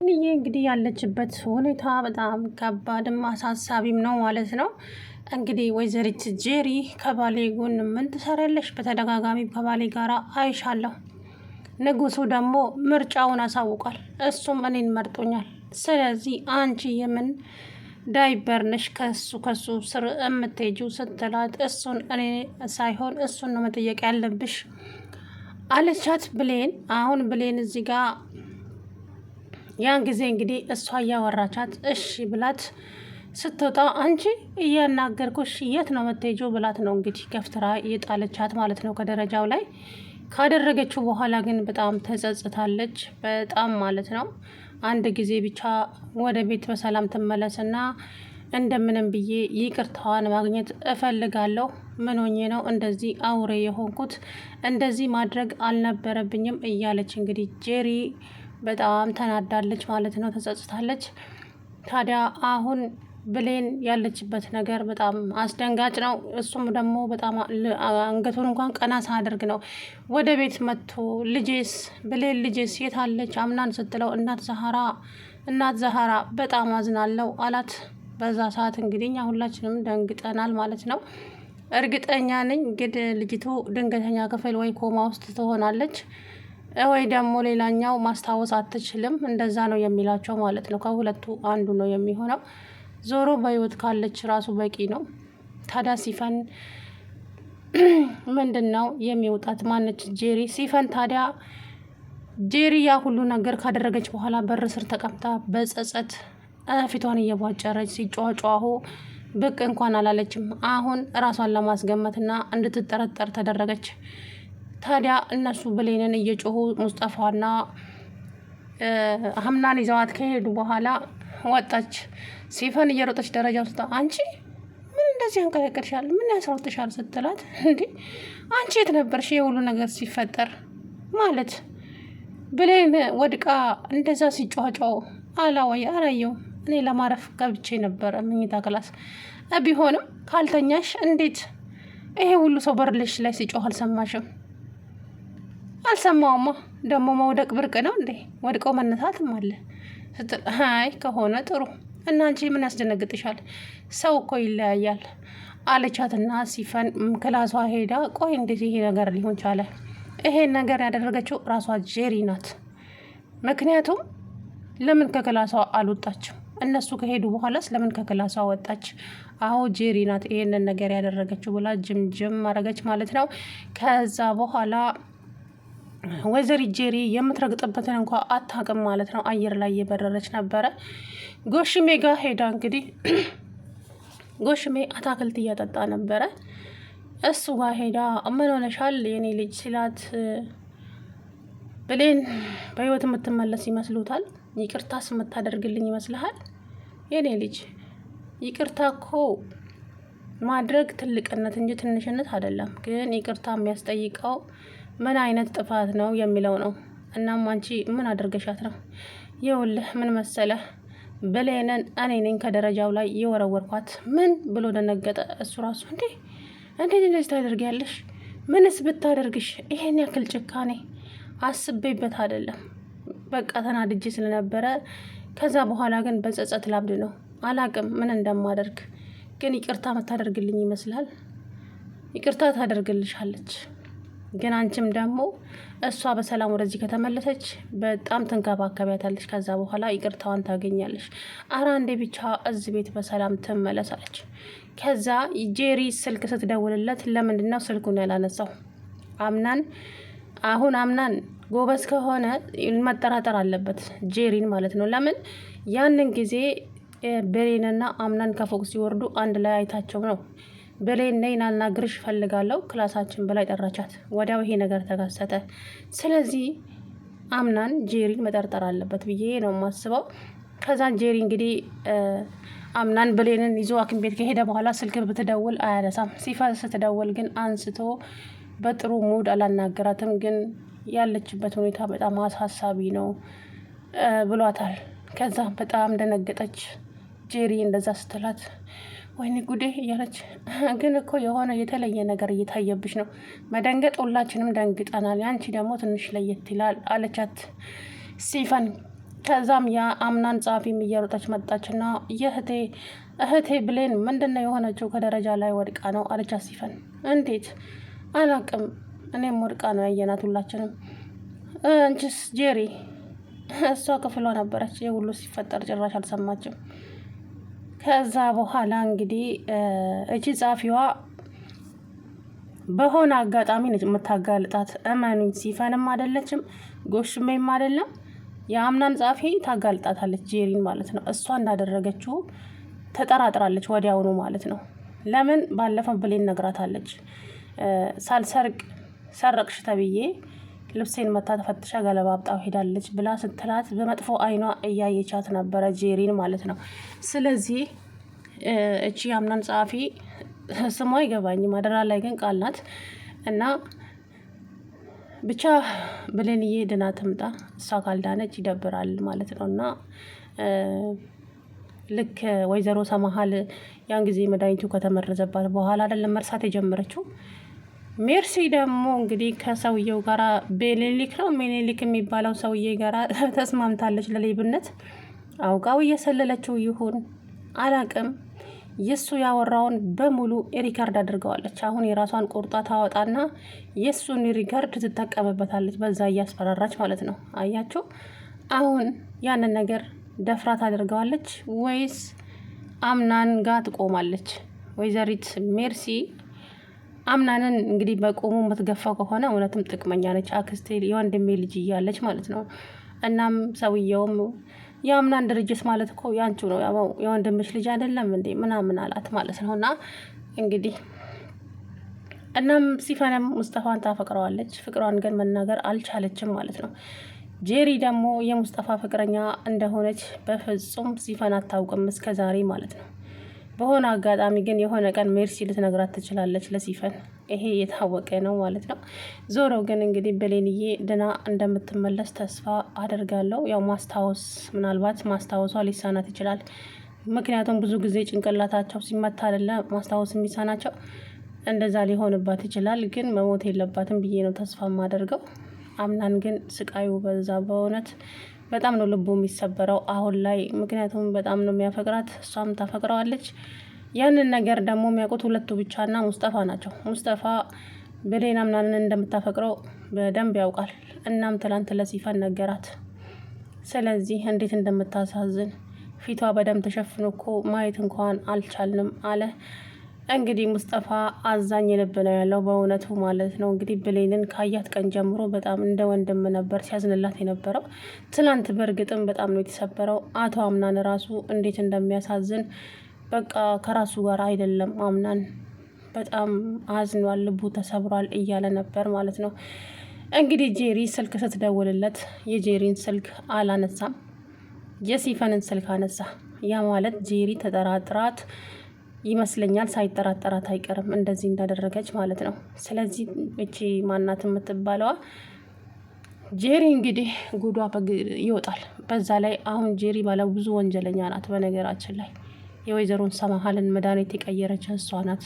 ንዬ እንግዲህ ያለችበት ሁኔታ በጣም ከባድም አሳሳቢም ነው ማለት ነው። እንግዲህ ወይዘሪት ጄሪ ከባሌ ጎን ምን ትሰራለሽ? በተደጋጋሚ ከባሌ ጋር አይሻለሁ። ንጉሱ ደግሞ ምርጫውን አሳውቋል። እሱም እኔን መርጦኛል። ስለዚህ አንቺ የምን ዳይበር ነሽ ከሱ ስር የምትሄጂው ስትላት፣ እሱን እኔ ሳይሆን እሱን ነው መጠየቅ ያለብሽ አለቻት ብሌን። አሁን ብሌን እዚህ ጋር ያን ጊዜ እንግዲህ እሷ እያወራቻት እሺ ብላት ስትወጣ፣ አንቺ እያናገርኩሽ የት ነው የምትሄጂው ብላት ነው እንግዲህ ገፍትራ እየጣለቻት ማለት ነው ከደረጃው ላይ። ካደረገችው በኋላ ግን በጣም ተጸጽታለች፣ በጣም ማለት ነው። አንድ ጊዜ ብቻ ወደ ቤት በሰላም ትመለስና እንደምንም ብዬ ይቅርታዋን ማግኘት እፈልጋለሁ። ምን ሆኜ ነው እንደዚህ አውሬ የሆንኩት? እንደዚህ ማድረግ አልነበረብኝም እያለች እንግዲህ ጄሪ በጣም ተናዳለች ማለት ነው፣ ተጸጽታለች። ታዲያ አሁን ብሌን ያለችበት ነገር በጣም አስደንጋጭ ነው። እሱም ደግሞ በጣም አንገቱን እንኳን ቀና ሳያደርግ ነው ወደ ቤት መጥቶ ልጄስ ብሌን ልጄስ የት አለች አምናን ስትለው፣ እናት ዛህራ በጣም አዝናለው አላት። በዛ ሰዓት እንግዲህ እኛ ሁላችንም ደንግጠናል ማለት ነው። እርግጠኛ ነኝ እንግዲህ ልጅቱ ድንገተኛ ክፍል ወይ ኮማ ውስጥ ትሆናለች ወይ ደግሞ ሌላኛው ማስታወስ አትችልም። እንደዛ ነው የሚላቸው ማለት ነው። ከሁለቱ አንዱ ነው የሚሆነው። ዞሮ በህይወት ካለች ራሱ በቂ ነው። ታዲያ ሲፈን ምንድን ነው የሚውጣት? ማነች ጄሪ ሲፈን። ታዲያ ጄሪ ያ ሁሉ ነገር ካደረገች በኋላ በር ስር ተቀምጣ በጸጸት ፊቷን እየቧጨረች ሲጫጫሁ ብቅ እንኳን አላለችም። አሁን ራሷን ለማስገመትና እንድትጠረጠር ተደረገች። ታዲያ እነሱ ብሌንን እየጮሁ ሙስጠፋና ሀምናን ይዘዋት ከሄዱ በኋላ ወጣች። ሲፈን እየሮጠች ደረጃ ውስጥ፣ አንቺ ምን እንደዚህ አንቀለቀልሻል? ምን ያስሮጥሻል? ስትላት፣ እንዴ አንቺ የት ነበርሽ የሁሉ ነገር ሲፈጠር? ማለት ብሌን ወድቃ እንደዛ ሲጫጫው አላየው። እኔ ለማረፍ ገብቼ ነበረ መኝታ ክላስ። ቢሆንም ካልተኛሽ እንዴት ይሄ ሁሉ ሰው በርልሽ ላይ ሲጮህ አልሰማሽም? አልሰማውማ። ደግሞ መውደቅ ብርቅ ነው እንዴ? ወድቀው መነሳትም አለ ስትል፣ አይ ከሆነ ጥሩ። እና አንቺ ምን ያስደነግጥሻል? ሰው እኮ ይለያያል አለቻትና ሲፈን ክላሷ ሄዳ፣ ቆይ እንዴት ይሄ ነገር ሊሆን ቻለ? ይሄን ነገር ያደረገችው ራሷ ጄሪ ናት። ምክንያቱም ለምን ከክላሷ አልወጣችም? እነሱ ከሄዱ በኋላስ ለምን ከክላሷ ወጣች? አዎ ጄሪ ናት ይሄንን ነገር ያደረገችው ብላ ጅምጅም አረገች ማለት ነው። ከዛ በኋላ ወይዘሪት ጄሪ የምትረግጥበትን እንኳ አታውቅም ማለት ነው። አየር ላይ እየበረረች ነበረ። ጎሽሜ ጋር ሄዳ እንግዲህ ጎሽሜ አታክልት እያጠጣ ነበረ። እሱ ጋር ሄዳ ምን ሆነሻል የኔ ልጅ ሲላት፣ ብሌን በህይወት የምትመለስ ይመስሉታል? ይቅርታስ የምታደርግልኝ ይመስልሃል? የኔ ልጅ ይቅርታ እኮ ማድረግ ትልቅነት እንጂ ትንሽነት አይደለም። ግን ይቅርታ የሚያስጠይቀው ምን አይነት ጥፋት ነው የሚለው ነው። እናም አንቺ ምን አድርገሻት ነው? ይኸውልህ ምን መሰለህ፣ ብሌንን እኔ ነኝ ከደረጃው ላይ የወረወርኳት። ምን ብሎ ደነገጠ እሱ ራሱ። እንዴት እንደዚህ ታደርጊያለሽ? ምንስ ብታደርግሽ ይሄን ያክል ጭካኔ? አስቤበት አይደለም፣ በቃ ተናድጄ ስለነበረ። ከዛ በኋላ ግን በጸጸት ላብድ ነው። አላቅም ምን እንደማደርግ። ግን ይቅርታ የምታደርግልኝ ይመስላል? ይቅርታ ታደርግልሻለች። ግን አንቺም ደግሞ እሷ በሰላም ወደዚህ ከተመለሰች በጣም ትንከባከቢያታለች። ከዛ በኋላ ይቅርታዋን ታገኛለች። ኧረ አንዴ ብቻ እዚህ ቤት በሰላም ትመለሳለች። ከዛ ጄሪ ስልክ ስትደውልለት ለምንድን ነው ስልኩን ያላነሳው? አምናን ጎበዝ ከሆነ መጠራጠር አለበት፣ ጄሪን ማለት ነው። ለምን ያንን ጊዜ ብሌንና አምናን ከፎቅ ሲወርዱ አንድ ላይ አይታቸው ነው። ብሌን ነይ ላናግርሽ እፈልጋለሁ ክላሳችን በላይ ጠራቻት። ወዲያው ይሄ ነገር ተከሰተ። ስለዚህ አምናን ጄሪን መጠርጠር አለበት ብዬ ነው የማስበው። ከዛ ጄሪ እንግዲህ አምናን ብሌንን ይዞ ሐኪም ቤት ከሄደ በኋላ ስልክ ብትደውል አያነሳም። ሲፈን ስትደውል ግን አንስቶ በጥሩ ሙድ አላናገራትም። ግን ያለችበት ሁኔታ በጣም አሳሳቢ ነው ብሏታል። ከዛ በጣም ደነገጠች ጄሪ እንደዛ ስትላት፣ ወይኔ ጉዴ እያለች፣ ግን እኮ የሆነ የተለየ ነገር እየታየብሽ ነው። መደንገጥ ሁላችንም ደንግጠናል፣ ያንቺ ደግሞ ትንሽ ለየት ይላል አለቻት ሲፈን። ከዛም ያ አምናን ጸሐፊም እየሮጠች መጣችና እህቴ ብሌን ምንድነው የሆነችው? ከደረጃ ላይ ወድቃ ነው አለቻ ሲፈን። እንዴት? አላቅም፣ እኔም ወድቃ ነው ያየናት ሁላችንም። አንቺስ? ጄሪ? እሷ ክፍሏ ነበረች። የሁሉ ሲፈጠር ጭራሽ አልሰማችም። ከዛ በኋላ እንግዲህ እቺ ጸሐፊዋ በሆነ አጋጣሚ ነች የምታጋልጣት። እመኑኝ፣ ሲፈንም አይደለችም ጎሽሜም አይደለም። የአምናን ጸሐፊ ታጋልጣታለች፣ ጄሪን ማለት ነው። እሷ እንዳደረገችው ተጠራጥራለች ወዲያውኑ ማለት ነው። ለምን? ባለፈው ብሌን ነግራታለች። ሳልሰርቅ ሰረቅሽ ተብዬ ልብሴን መታ ተፈትሻ ገለባብጣው ሄዳለች ብላ ስትላት በመጥፎ አይኗ እያየቻት ነበረ ጄሪን ማለት ነው። ስለዚህ እቺ የአምናን ጸሐፊ ስሟ አይገባኝም፣ አደራ ላይ ግን ቃል ናት እና ብቻ ብሌንዬ ድና ትምጣ። እሷ ካልዳነች ይደብራል ማለት ነው። እና ልክ ወይዘሮ ሰማሃል ያን ጊዜ መድኃኒቱ ከተመረዘባት በኋላ አይደለም መርሳት የጀመረችው። ሜርሲ ደግሞ እንግዲህ ከሰውየው ጋራ ቤሌሊክ ነው ሜኔሊክ የሚባለው ሰውዬ ጋራ ተስማምታለች ለሌብነት። አውቃው እየሰለለችው ይሁን አላቅም፣ የሱ ያወራውን በሙሉ ሪካርድ አድርገዋለች። አሁን የራሷን ቁርጣ ታወጣና የሱን ሪካርድ ትጠቀምበታለች፣ በዛ እያስፈራራች ማለት ነው። አያችሁ፣ አሁን ያንን ነገር ደፍራት አድርገዋለች ወይስ አምናን ጋር ትቆማለች? ወይዘሪት ሜርሲ አምናንን እንግዲህ በቆሙ የምትገፋው ከሆነ እውነትም ጥቅመኛ ነች። አክስቴ የወንድሜ ልጅ እያለች ማለት ነው። እናም ሰውየውም የአምናን ድርጅት ማለት እኮ ያንቹ ነው፣ የወንድምሽ ልጅ አይደለም እንዴ ምናምን አላት ማለት ነው። እና እንግዲህ እናም ሲፈንም ሙስጠፋን ታፈቅረዋለች። ፍቅሯን ግን መናገር አልቻለችም ማለት ነው። ጄሪ ደግሞ የሙስጠፋ ፍቅረኛ እንደሆነች በፍጹም ሲፈን አታውቅም እስከ ዛሬ ማለት ነው። በሆነ አጋጣሚ ግን የሆነ ቀን ሜርሲ ልትነግራት ትችላለች ለሲፈን። ይሄ የታወቀ ነው ማለት ነው። ዞሮ ግን እንግዲህ ብሌንዬ ድና እንደምትመለስ ተስፋ አደርጋለሁ። ያው ምናልባት ማስታወሷ ሊሳናት ይችላል። ምክንያቱም ብዙ ጊዜ ጭንቅላታቸው ሲመታ አይደለ ማስታወስ የሚሳናቸው፣ እንደዛ ሊሆንባት ይችላል። ግን መሞት የለባትም ብዬ ነው ተስፋ የማደርገው። አምናን ግን ስቃዩ በዛ። በእውነት በጣም ነው ልቡ የሚሰበረው አሁን ላይ። ምክንያቱም በጣም ነው የሚያፈቅራት፣ እሷም ታፈቅረዋለች። ያንን ነገር ደግሞ የሚያውቁት ሁለቱ ብቻና ሙስጠፋ ናቸው። ሙስጠፋ ብሌን አምናንን እንደምታፈቅረው በደንብ ያውቃል። እናም ትላንት ለሲፈን ነገራት። ስለዚህ እንዴት እንደምታሳዝን ፊቷ በደም ተሸፍኖ እኮ ማየት እንኳን አልቻልንም አለ። እንግዲህ ሙስጠፋ አዛኝ ልብ ነው ያለው በእውነቱ ማለት ነው። እንግዲህ ብሌንን ካያት ቀን ጀምሮ በጣም እንደ ወንድም ነበር ሲያዝንላት የነበረው። ትናንት በእርግጥም በጣም ነው የተሰበረው። አቶ አምናን ራሱ እንዴት እንደሚያሳዝን በቃ ከራሱ ጋር አይደለም። አምናን በጣም አዝኗል፣ ልቡ ተሰብሯል እያለ ነበር ማለት ነው። እንግዲህ ጄሪ ስልክ ስትደውልለት የጄሪን ስልክ አላነሳም፣ የሲፈንን ስልክ አነሳ። ያ ማለት ጄሪ ተጠራጥራት ይመስለኛል። ሳይጠራጠራት አይቀርም እንደዚህ እንዳደረገች ማለት ነው። ስለዚህ እቺ ማናት የምትባለዋ ጄሪ እንግዲህ ጉዷ ይወጣል። በዛ ላይ አሁን ጄሪ ባለው ብዙ ወንጀለኛ ናት። በነገራችን ላይ የወይዘሮን ሰማሃልን መድኃኒት የቀየረች እሷ ናት።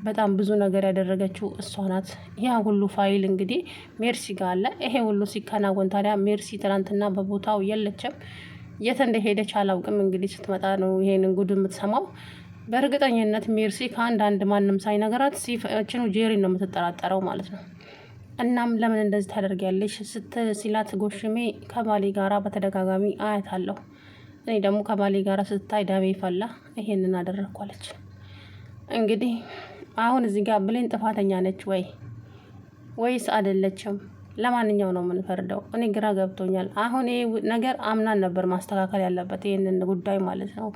በጣም ብዙ ነገር ያደረገችው እሷ ናት። ያ ሁሉ ፋይል እንግዲህ ሜርሲ ጋር አለ። ይሄ ሁሉ ሲከናወን ታዲያ ሜርሲ ትናንትና በቦታው የለችም። የት እንደሄደች አላውቅም። እንግዲህ ስትመጣ ነው ይሄንን ጉድ የምትሰማው። በእርግጠኝነት ሜርሲ ከአንድ ማንም ሳይነገራት ሲፈችኑ ጄሪ ነው የምትጠራጠረው ማለት ነው። እናም ለምን እንደዚህ ታደርጊያለሽ ሲላት ጎሽሜ ከባሌ ጋራ በተደጋጋሚ አያታለሁ፣ እኔ ደግሞ ከባሌ ጋራ ስታይ ዳሜ ፈላ፣ ይሄንን አደረግኳለች። እንግዲህ አሁን እዚህ ጋር ብሌን ጥፋተኛ ነች ወይስ አይደለችም? ለማንኛው ነው የምንፈርደው? እኔ ግራ ገብቶኛል። አሁን ይሄ ነገር አምናን ነበር ማስተካከል ያለበት ይሄንን ጉዳይ ማለት ነው።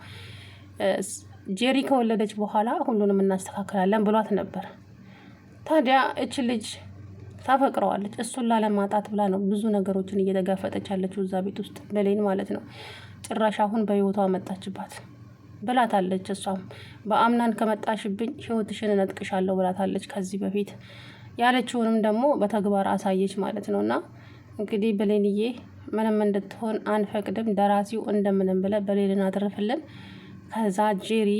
ጄሪ ከወለደች በኋላ ሁሉንም እናስተካከላለን ብሏት ነበር። ታዲያ እች ልጅ ታፈቅረዋለች። እሱን ላለማጣት ብላ ነው ብዙ ነገሮችን እየተጋፈጠች ያለችው እዛ ቤት ውስጥ ብሌን ማለት ነው። ጭራሽ አሁን በህይወቷ መጣችባት ብላታለች። እሷም በአምናን ከመጣሽብኝ ህይወትሽን እነጥቅሻለሁ ብላታለች። ከዚህ በፊት ያለችውንም ደግሞ በተግባር አሳየች ማለት ነው። እና እንግዲህ ብሌንዬ ምንም እንድትሆን አንፈቅድም፣ ደራሲው እንደምንም ብለ ብሌንን አትርፍልን። ከዛ ጄሪ፣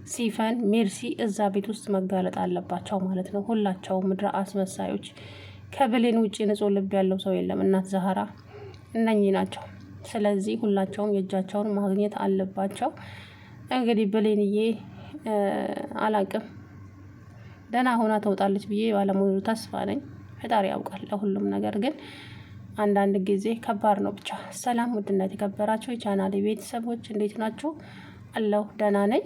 ሲፈን፣ ሜርሲ እዛ ቤት ውስጥ መጋለጥ አለባቸው ማለት ነው። ሁላቸው ምድረ አስመሳዮች። ከብሌን ውጭ ንጹህ ልብ ያለው ሰው የለም። እናት ዛህራ እነኚህ ናቸው። ስለዚህ ሁላቸውም የእጃቸውን ማግኘት አለባቸው። እንግዲህ ብሌንዬ አላቅም ደህና ሆና ትወጣለች ብዬ ባለሙሉ ተስፋ ነኝ። ፈጣሪ ያውቃል ለሁሉም ነገር ግን አንዳንድ ጊዜ ከባድ ነው። ብቻ ሰላም ውድነት የከበራችሁ የቻናሌ ቤተሰቦች እንዴት ናችሁ? አለሁ ደህና ነኝ።